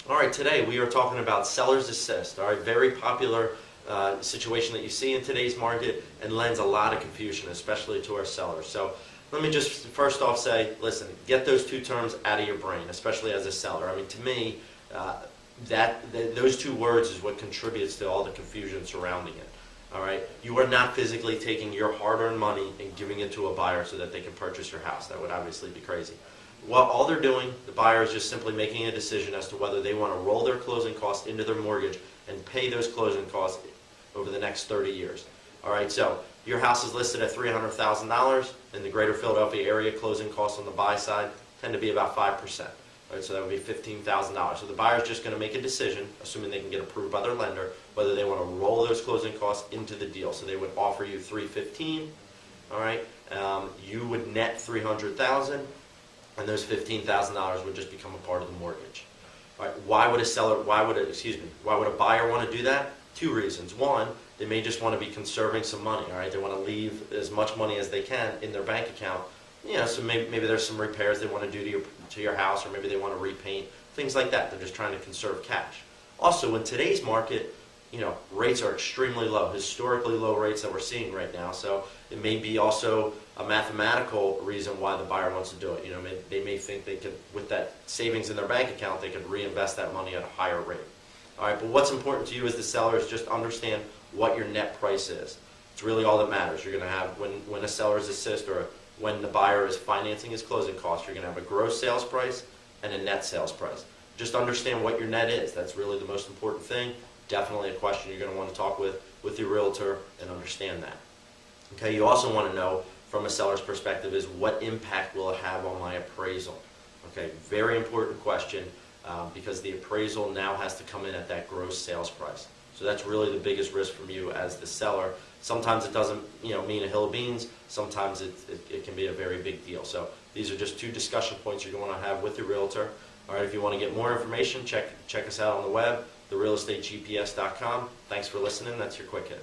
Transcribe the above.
All right, today we are talking about seller's assist. All right, very popular situation that you see in today's market and lends a lot of confusion, especially to our sellers. So let me just first off say, listen, get those two terms out of your brain, especially as a seller. I mean, to me, those two words is what contributes to all the confusion surrounding it. All right, you are not physically taking your hard-earned money and giving it to a buyer so that they can purchase your house. That would obviously be crazy. Well, all they're doing, the buyer is just simply making a decision as to whether they want to roll their closing costs into their mortgage and pay those closing costs over the next 30 years. All right, so your house is listed at $300,000. In the greater Philadelphia area, closing costs on the buy side tend to be about 5%. All right, so that would be $15,000. So the buyer is just going to make a decision, assuming they can get approved by their lender, whether they want to roll those closing costs into the deal. So they would offer you $315,000. All right, you would net $300,000. And those $15,000 would just become a part of the mortgage. All right, why would a buyer want to do that? Two reasons. One, they may just want to be conserving some money. All right, they want to leave as much money as they can in their bank account. You know, so maybe there's some repairs they want to do to your house, or maybe they want to repaint, things like that. They're just trying to conserve cash. Also, in today's market, you know, rates are extremely low, historically low rates that we're seeing right now. So it may be also a mathematical reason why the buyer wants to do it. You know, they may think they could, with that savings in their bank account, they could reinvest that money at a higher rate. All right, but what's important to you as the seller is just understand what your net price is. It's really all that matters. You're going to have, when a seller's assist or when the buyer is financing his closing costs, you're going to have a gross sales price and a net sales price. Just understand what your net is. That's really the most important thing. Definitely a question you're going to want to talk with your realtor and understand that. Okay, you also want to know from a seller's perspective is what impact will it have on my appraisal? Okay, very important question because the appraisal now has to come in at that gross sales price. So that's really the biggest risk from you as the seller. Sometimes it doesn't mean a hill of beans. Sometimes it can be a very big deal. So these are just two discussion points you're going to have with your realtor. All right, if you want to get more information, check us out on the web, therealestategps.com. Thanks for listening. That's your quick hit.